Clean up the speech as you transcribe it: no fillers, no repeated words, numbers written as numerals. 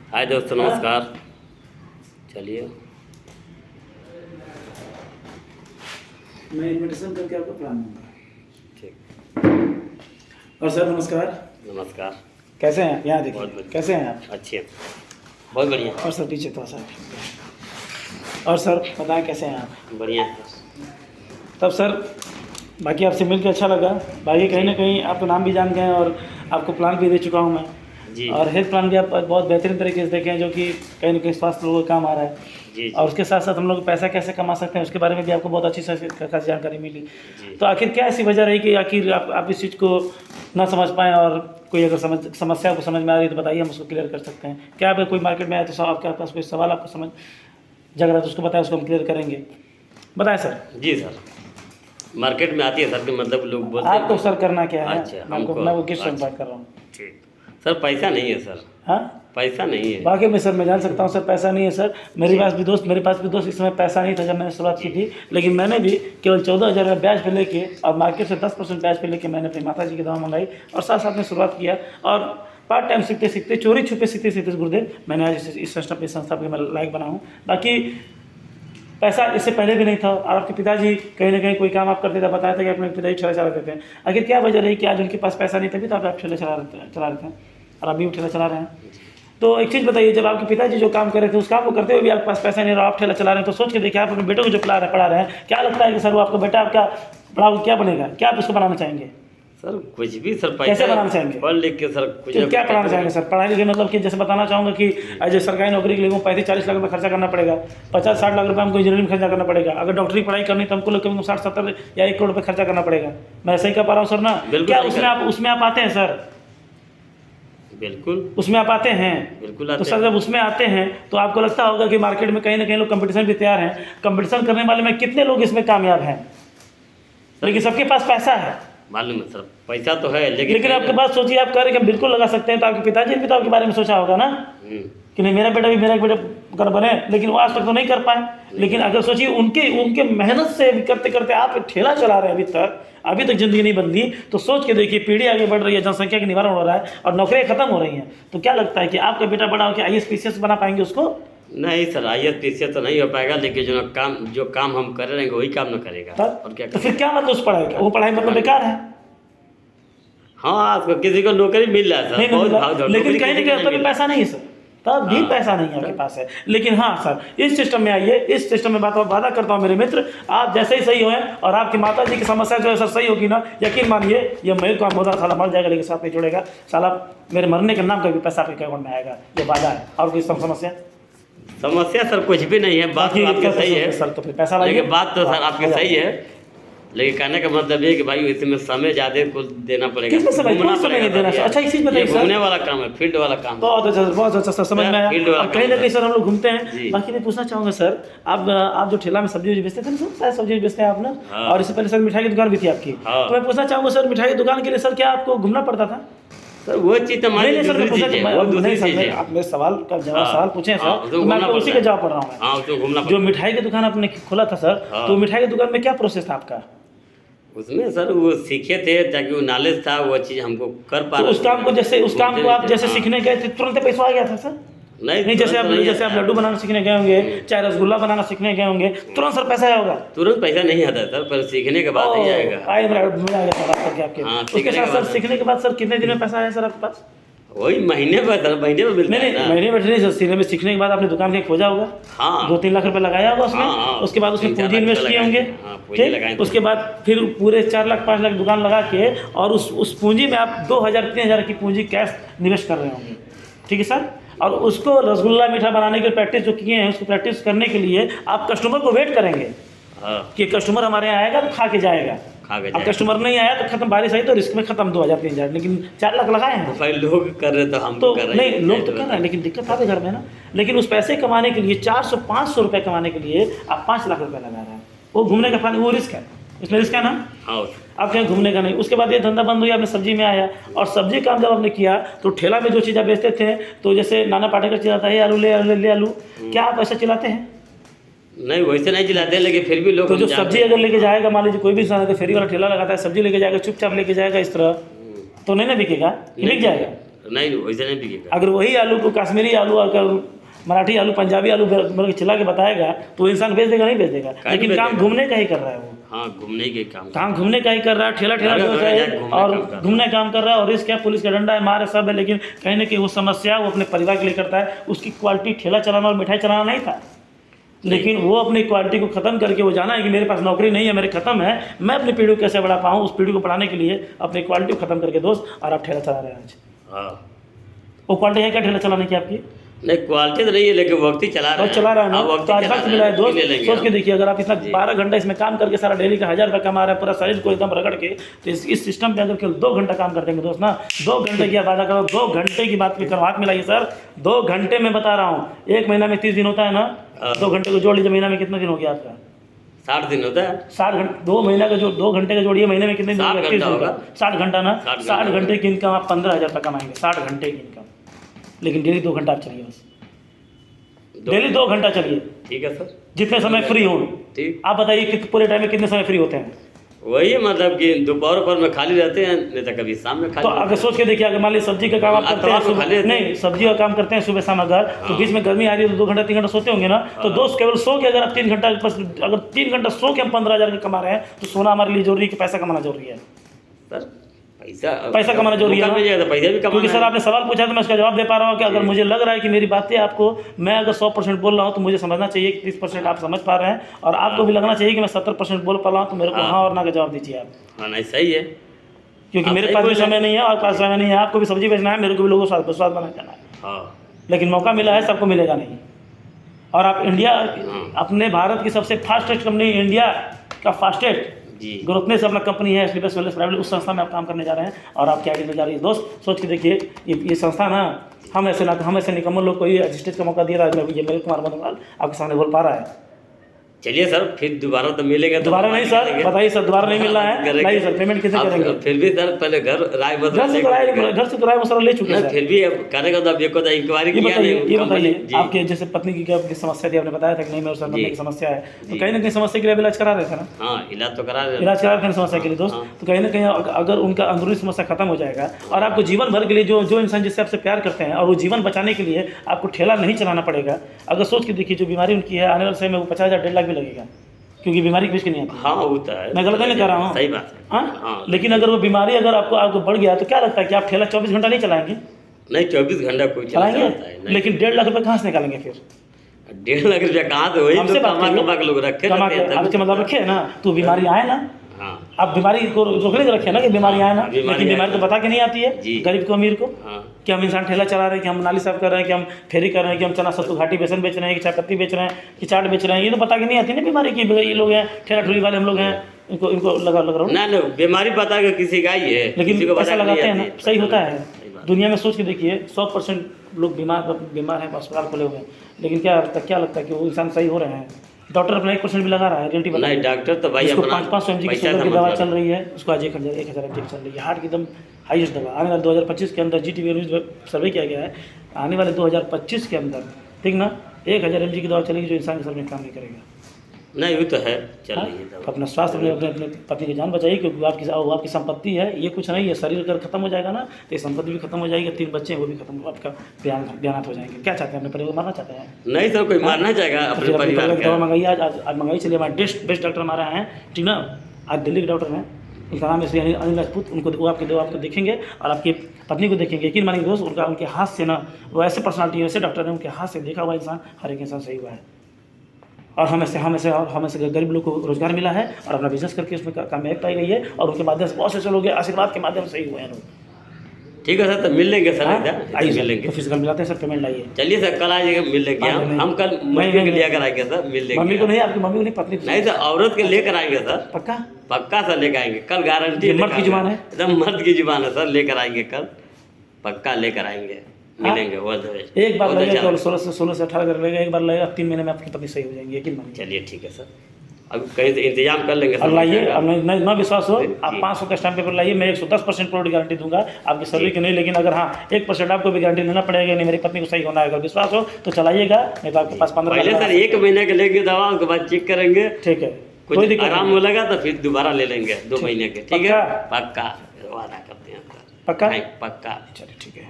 हाय दोस्तों, नमस्कार। चलिए, मैं इन्विटेशन करके आपको प्लान दूंगा। ठीक। और सर नमस्कार, नमस्कार। कैसे हैं? यहाँ बहुत देखिए बढ़िया। कैसे हैं आप? अच्छे, बहुत बढ़िया। और सर पीछे थोड़ा सा। और सर बताएं कैसे हैं आप? बढ़िया है। तब सर बाकी आपसे मिलकर अच्छा लगा। बाकी कहीं ना कहीं आपका नाम भी जान गए हैं और आपको प्लान भी दे चुका हूँ मैं। जी और हेल्थ प्लान भी आप बहुत बेहतरीन तरीके से देखे हैं, जो कि कहीं ना कहीं स्वास्थ्य लोगों को काम आ रहा है। जी। और उसके साथ साथ हम लोग पैसा कैसे कमा सकते हैं उसके बारे में भी आपको बहुत अच्छी खासी जानकारी मिली। जी। तो आखिर क्या ऐसी वजह रही कि आखिर आप इस चीज़ को ना समझ पाएँ, और कोई अगर समस्या को समझ में आ रही है तो बताइए, हम उसको क्लियर कर सकते हैं। क्या आप कोई मार्केट में आए तो आपके पास कोई सवाल आपको समझ जग रहा है तो उसको बताएं, उसको हम क्लियर करेंगे। बताएं सर। जी सर, मार्केट में आती है सर कि मतलब लोग बोलते हैं आपको सर करना क्या है? अच्छा, मैं वो किस अच्छा। बात कर रहा हूँ। ठीक सर, पैसा नहीं है सर। हाँ, पैसा नहीं है। बाकी में सर मैं जान सकता हूँ सर, पैसा नहीं है सर। मेरे पास भी दोस्त इस समय पैसा नहीं था जब मैंने शुरुआत की थी, लेकिन मैंने भी केवल 14,000 का ब्याज पे लेके और मार्केट से 10% ब्याज पे लेके मैंने अपनी माता जी की दवा मंगाई और साथ साथ में शुरुआत किया। और पार्ट टाइम सीखते सीखते, चोरी छुपे सीखते सीखते गुरुदेव मैंने आज इस संस्था के मैं लायक बना हूँ। बाकी पैसा इससे पहले भी नहीं था। और आपके पिताजी कहीं ना कहीं कोई काम आप करते थे, बताया था कि अपने पिताजी ठेला चलाते थे। आखिर क्या वजह रही कि आज उनके पास पैसा नहीं था, भी तो आप ठेला चला रहे थे और अभी भी ठेला चला रहे हैं। तो एक चीज़ बताइए, जब आपके पिताजी जो काम कर रहे थे उस काम को करते हुए भी आपके पास पैसा नहीं रहा, आप ठेला चला रहे हैं, तो सोच के देखिए आप अपने बेटों को जो पढ़ा रहे हैं, क्या लगता है कि सर वो आपका बेटा आपका पढ़ा क्या बनेगा? क्या आप उसको बनाना चाहेंगे? सर कुछ भी सर, पैसा कैसे बनाना चाहेंगे? पढ़ लिख के सर कुछ तो क्या पढ़ाना चाहेंगे सर? पढ़ाई लिखाई मतलब कि जैसे बताना चाहूँगा कि जो सरकारी नौकरी के लिए 35-40 लाख रुपये खर्चा करना पड़ेगा, 50-60 लाख रुपये हमको इंजीनियरिंग में खर्चा करना पड़ेगा। अगर डॉक्टरी पढ़ाई करनी तो हमको कम 60-70 या 1 करोड़ रुपये खर्चा करना पड़ेगा। मैं सही कह पा रहा हूँ सर ना? क्या उसमें आप आते हैं सर? बिल्कुल उसमें आप आते हैं? बिल्कुल आते तो सर जब उसमें आते हैं तो आपको लगता होगा कि मार्केट में कहीं ना कहीं लोग कंपटीशन भी तैयार हैं। कंपटीशन करने वाले में कितने लोग इसमें कामयाब हैं? लेकिन सबके पास पैसा है, मालूम है सर, पैसा तो है लेकिन आपके पास सोचिए, आप कह रहे हैं कि बिल्कुल लगा सकते हैं, तो आपके पिताजी ने भी तो आपके बारे में सोचा होगा ना कि नहीं मेरा बेटा कर बने, लेकिन वो आज तक तो नहीं कर पाए। लेकिन अगर सोचिए उनके मेहनत से करते करते आप ठेला चला रहे हैं, अभी तक जिंदगी नहीं बदली, तो सोच के देखिए पीढ़ी आगे बढ़ रही है, जनसंख्या का निवारण हो रहा है और नौकरियां खत्म हो रही हैं। तो क्या लगता है कि आपका बेटा बड़ा होकर IAS PCS बना पाएंगे उसको? नहीं सर, IAS PCS तो नहीं हो पाएगा, लेकिन जो काम हम कर रहे हैं वही काम न करेगा। और क्या तो फिर क्या मतलब उस पढ़ाई का? वो पढ़ाई मतलब बेकार है। हाँ, किसी को नौकरी मिल रहा है सर, बहुत भाव, लेकिन कहीं ना कहीं तभी पैसा नहीं है सर, तब भी पैसा नहीं है आपके पास है। लेकिन हाँ सर, इस सिस्टम में आइए, इस सिस्टम में वादा करता हूँ मेरे मित्र, आप जैसे ही सही हों और आपकी माता जी की समस्या जो है सर सही होगी ना, यकीन मानिए ये मेरे को मोदा साला मर जाएगा लेकिन साथ नहीं जोड़ेगा, साला मेरे मरने के नाम का भी पैसा आपके अकाउंट में आएगा, ये वादा है। और कोई समस्या सर कुछ भी नहीं है। बात तो आपकी सही है सर, तो फिर पैसा लाइए। बात तो सर आपकी सही है, लेकिन कहने का मतलब ये कि भाई इसमें समय ज़्यादा कुछ देना पड़ेगा। कितना समय? कोई समय नहीं देना। अच्छा एक चीज़ बताइए सर, घूमने वाला काम है, फील्ड वाला काम। बहुत अच्छा सर, समझ में आया। और कहीं ना कहीं सर हम लोग घूमते हैं। बाकी मैं पूछना चाहूँगा सर, आप जो ठेला में सब्जी बेचते थे ना सर, शायद सब्जी बेचते हैं आप ना? और इससे पहले सर मिठाई की दुकान भी थी आपकी। तो मैं पूछना चाहूँगा सर, मिठाई की दुकान के लिए सर क्या आपको घूमना पड़ता था? सर वो चीज़ तो हमारी दूसरी चीज़ है, वो दूसरी चीज़ है। आप मेरे सवाल का सवाल पूछे सर, तो मैं आपको उसी का जवाब पढ़ रहा हूँ। हाँ, उसको घूमना। जो मिठाई की दुकान आपने खोला था सर, तो मिठाई की दुकान में क्या प्रोसेस था आपका? उसमें सर वो सीखे थे, ताकि वो नॉलेज था, वो चीज़ हमको कर पा रहे। उस काम को आप जैसे सीखने गए थे तुरंत पैसा आ गया था सर? नहीं, जैसे आप लड्डू बनाना सीखने गए होंगे, चाहे रसगुल्ला बनाना सीखने गए होंगे, तुरंत सर पैसा आया होगा? तुरंत पैसा नहीं आता सर, पर सीखने के बाद ही आएगा। उसके साथ सर सीखने के बाद सर कितने दिन में पैसा आया सर आपके पास? वही महीने में सर, महीने में मिलता है ना। महीने में नहीं सर, सीखने के बाद आपने दुकान के खोजा होगा। हाँ, 2-3 लाख रुपए लगाया होगा उसमें। उसके बाद उसमें पूंजी इन्वेस्ट किए होंगे। ठीक, उसके बाद फिर पूरे 4 लाख 5 लाख दुकान लगा के, और उस पूंजी में आप 2,000-3,000 की पूंजी कैश निवेश कर रहे होंगे। ठीक है सर, और उसको रसगुल्ला मीठा बनाने की प्रैक्टिस जो किए हैं, उसको प्रैक्टिस करने के लिए आप कस्टमर को वेट करेंगे कि कस्टमर हमारे यहाँ आएगा तो खा के जाएगा। अब कस्टमर नहीं आया तो खत्म, बारिश आई तो रिस्क में खत्म 2,000-3,000, लेकिन 4 लाख लगाए हैं। भाई लोग कर रहे तो हम तो नहीं, लोग तो कर रहे हैं, लेकिन दिक्कत आपके घर में ना। लेकिन उस पैसे कमाने के लिए 400-500 रुपये कमाने के लिए आप 5 लाख रुपये लगा रहे हैं। वो घूमने का वो रिस्क है, इसमें रिस्क है ना। आप कहीं घूमने का नहीं। उसके बाद ये धंधा बंद हुआ, आपने सब्जी में आया, और सब्जी काम जब आपने किया तो ठेला में जो चीज़ आप बेचते थे, तो जैसे नाना पाटेकर चिल्लाता है आलू ले आलू, क्या आप ऐसा चिल्लाते हैं? नहीं, वैसे नहीं चिल्लाते, लेकिन फिर भी लोग तो जो सब्जी अगर लेके जाएगा, मान लीजिए कोई भी फेरी वाला ठेला लगाता है, सब्जी लेके जाएगा, चुपचाप लेके जाएगा इस तरह, तो नहीं ना बिकेगा, बिक जाएगा। नहीं वैसे नहीं बिकेगा। अगर वही आलू को कश्मीरी आलू, अगर मराठी आलू, पंजाबी आलू मतलब चिल्ला के बताएगा तो वो इंसान बेच देगा, नहीं बेच देगा। लेकिन काम घूमने का ही कर रहा है वो। हाँ, घूमने के काम घूमने का ही कर रहा है, ठेला व्यवसाय है और घूमने काम कर रहा है। और रिस्क है, पुलिस का डंडा है, मार है, सब है। लेकिन कहीं ना कहीं वो समस्या वो अपने परिवार के लिए करता है। उसकी क्वालिटी ठेला चलाना और मिठाई चलाना नहीं था, लेकिन वो अपनी क्वालिटी को ख़त्म करके वो जाना है कि मेरे पास नौकरी नहीं है, मेरे ख़त्म है, मैं अपनी पीढ़ी को कैसे बढ़ा पाऊँ, उस पीढ़ी को बढ़ाने के लिए अपनी क्वालिटी को ख़त्म करके दोस्त, और आप ठेला चला रहे हैं आज। हाँ, वो क्वालिटी है क्या ठेला चलाने की आपकी? नहीं क्वालिटी तो नहीं है, लेकिन वक्त ही चला रहा है। चला रहा है ना, तो आज वक्त मिला है दोस्त। सोच के हम। देखिए, अगर आप इतना 12 घंटा इसमें काम करके सारा डेली का 1000 रुपये कमा रहे हैं, पूरा शरीर को एकदम रगड़ के, तो इस सिस्टम पे अगर केवल 2 घंटा काम कर देंगे दोस्त ना, 2 घंटे की आप वादा करो, 2 घंटे की बात करो, हाथ मिलाइए सर, 2 घंटे में बता रहा हूँ। 1 महीना में 30 दिन होता है ना, 2 घंटे को जोड़ लीजिए, महीना में कितना दिन हो गया आपका? 60 दिन होता है। 60 घंटे, 2 महीना का जो 2 घंटे का जोड़िए, महीने में कितने दिन? 60 घंटा होगा। 60 घंटा ना, 60 घंटा। घंटे की इनकम आप 15,000 रुपये कमाएंगे, 60 घंटे की इनकम। लेकिन डेली 2 घंटा आप चलिए बस, डेली 2 घंटा चलिए, ठीक है सर, जितने समय फ्री हो। ठीक। आप बताइए कि पूरे टाइम में कितने समय फ्री होते हैं? वही मतलब कि दोपहर पर में खाली रहते हैं, नहीं तो कभी शाम में तो खाली। अगर सोच के देखिए, अगर मान लीजिए सब्जी का काम आप करते हैं सुबह, नहीं सब्जी का काम करते हैं सुबह शाम, अगर तो बीच में गर्मी आ रही है तो 2 घंटा 3 घंटा सोते होंगे ना, तो दोस्त केवल सो के अगर आप 3 घंटा, अगर 3 घंटा सो के हम 15,000 का कमा रहे हैं, तो सोना हमारे लिए जरूरी है कि पैसा कमाना जरूरी है? सर पैसा कमाना जरूरी है, पैसा भी क्योंकि सर आपने सवाल पूछा तो मैं उसका जवाब दे पा रहा हूँ कि अगर मुझे लग रहा है कि मेरी बातें आपको, मैं अगर 100% बोल रहा हूँ तो मुझे समझना चाहिए कि 30% आप समझ पा रहे हैं, और आपको भी लगना चाहिए कि मैं 70% बोल पा रहा हूँ, तो मेरे को हाँ और ना का जवाब दीजिए आप। हाँ, नहीं सही है, क्योंकि मेरे पास भी समय नहीं है और पास समय नहीं है, आपको भी सब्जी बेचना है, मेरे को भी लोगों को स्वाद बना जाना है। हाँ, लेकिन मौका मिला है, सबको मिलेगा नहीं। और आप इंडिया, अपने भारत की सबसे फास्टेस्ट कंपनी, इंडिया का फास्टेस्ट जी ग्रोथनेस अपना कंपनी है स्लीपर्स वेलनेस प्राइवेट, उस संस्था में आप काम करने जा रहे हैं, और आप क्या करने जा रही है दोस्त? सोच के देखिए, ये संस्था ना, हम ऐसे निकम्मल लोग को ये स्टेज का मौका दिया रहा है। ये मेरे कुमार मधुमाल आपके सामने बोल पा रहा है। चलिए सर, फिर दोबारा तो मिलेगा। दोबारा नहीं सर, बताइए सर, दोबारा नहीं मिल रहा है। नहीं सर, पेमेंट कैसे करेंगे? फिर भी सर पहले घर राय घर से किराया मसला ले चुके हैं। फिर भी करेगा तो अब देखो तो इंक्वायरी किया नहीं। ये बताइए, आपके जैसे पत्नी की क्या समस्या थी, आपने बताया था कि नहीं मेरे साथ पत्नी की समस्या है, तो कहीं ना कहीं समस्या के लिए इलाज करा रहे थे ना? हाँ, इलाज तो करा रहे, इलाज करा रहे थे समस्या के लिए दोस्त। तो कहीं ना कहीं अगर उनका अंदरूनी समस्या खत्म हो जाएगा, और आपको जीवन भर के लिए जो इंसान जिससे आपसे प्यार करते हैं, और वो जीवन बचाने के लिए आपको ठेला नहीं चलाना पड़ेगा। अगर सोच के देखिए, जो बीमारी उनकी है, आने वाले समय में वो 50,000 1.5 लाख भी लगेगा, क्योंकि बीमारी किसकी नहीं आती। हाँ होता है, मैं गलत नहीं कह रहा हूँ, सही बात है। हाँ, लेकिन अगर वो बीमारी अगर आपको बढ़ गया, तो क्या लगता है कि आप ठेला 24 घंटा नहीं चलाएंगे? नहीं, 24 घंटा कोई चलाएंगे, लेकिन 1.5 लाख रुपये कहाँ से निकालेंगे फिर? 1.5 लाख रुपया कहाँ से? वही तो कमा के लोग रखे, आपके मतलब रखे है ना, तो बीमारी आए ना। हाँ, आप बीमारी को रोकने के रखे ना कि बीमारी आए ना, लेकिन बीमारी तो पता के नहीं आती है गरीब को अमीर को। कि हम इंसान ठेला चला रहे हैं, कि हम नाली साफ कर रहे हैं, कि हम फेरी कर रहे हैं, कि हम चना सत्तू घाटी बेसन बेच रहे हैं, कि चाय पत्ती बेच रहे हैं, कि चाट बेच रहे हैं, ये तो पता के नहीं आती ना बीमारी की। ये लोग हैं ठेला ठुली वाले, हम लोग हैं, इनको लगा रहा हूँ ना, बीमारी पता है किसी का ही है, लेकिन पैसा लगाते हैं ना, सही होता है। दुनिया में सोच के देखिए, 100% लोग बीमार हैं, अस्पताल खोले हुए हैं, लेकिन क्या लगता है कि वो इंसान सही हो रहे हैं? डॉक्टर अपना 1% भी लगा रहा है, गारंटी बता। नहीं, डॉक्टर तो भाई अपना 500 mg की शुगर की दवा चल रही है, उसको आज 1,000 mg चल रही है, हार्ट की एकदम हाईएस्ट दवा। आने वाले 2025 के अंदर GTV न्यूज़ सर्वे किया गया है, आने वाले 2025 के अंदर, ठीक ना, 1,000 mg की दवा चलेगी जो इंसान के शरीर में काम नहीं करेगा। नहीं, वो तो है, चल रही है दवा। अपना स्वास्थ्य अपने पत्नी की जान बचाइए, क्योंकि आपकी संपत्ति है, ये कुछ नहीं है। शरीर अगर खत्म हो जाएगा ना, तो ये संपत्ति भी खत्म हो जाएगी, 3 बच्चे हैं वो भी खत्म, आपका बयानात हो जाएंगे। क्या चाहते हैं, अपने परिवार को मारना चाहते हैं? नहीं सर, कोई मारना चाहेगा अपने परिवार को। दवा मंगाइए, आज मंगाई, चलिए हमारे बेस्ट डॉक्टर हमारा हैं, ठीक ना, आज दिल्ली के डॉक्टर हैं, उनका नाम है अनिल राजपूत। उनको वो आपको देखेंगे और आपकी पत्नी को देखेंगे, यकीन मानेंगे दोस्त, उनके हाथ से ना, वो ऐसे पर्सनालिटी है, ऐसे डॉक्टर हैं, उनके हाथ से देखा हुआ इंसान, हर एक इंसान सही हुआ है। और हमें से गरीब लोग को रोजगार मिला है, और अपना बिजनेस करके उसमें कामयाबी पाई गई है, और उनके माध्यम से बहुत से लोग आशीर्वाद के माध्यम से सही हुए हैं लोग। ठीक है सर, तो मिल लेंगे सर, आइए मिलेंगे, तो फिजिकल मिलाते हैं सर, पेमेंट लाइए। चलिए सर, कल आइएगा, मिल लेंगे हम कल मम्मी को लेकर आएंगे सर, मिल लेंगे। मम्मी को नहीं, आपकी मम्मी को नहीं, पत्नी नहीं सर, औरत के लेकर आएंगे सर, पक्का सर लेकर आएंगे कल, गारंटी। मर्द की जुबान है, एकदम मर्द की जुबान है सर, लेकर आएंगे कल, पक्का लेकर आएंगे, मिलेंगे। एक बार लगेगा, 16 से 18 कर लेगा, एक बार लगेगा, 3 महीने में आपकी पत्नी सही हो जाएंगी, यकीन मानिए। चलिए ठीक है सर, अब कहीं से इंतजाम कर लेंगे सर। लाइए, अब ना विश्वास हो, आप 500 का स्टैम्प पेपर लाइए, मैं 110% प्रोडक्ट गारंटी दूंगा आपकी सर्विस की नहीं, लेकिन अगर हाँ 1% आपको भी गारंटी लेना पड़ेगा, नहीं मेरी पत्नी को सही होना है। अगर विश्वास हो तो चलाइएगा, नहीं तो आपके पास 15 पहले सर 1 महीने के लेंगे दवा, उसके बाद चेक करेंगे, ठीक है, कुछ आराम हो लगा तो फिर दोबारा ले लेंगे 2 महीने के। ठीक है, पक्का वादा करते हैं सर, पक्का, पक्का। चलिए ठीक है।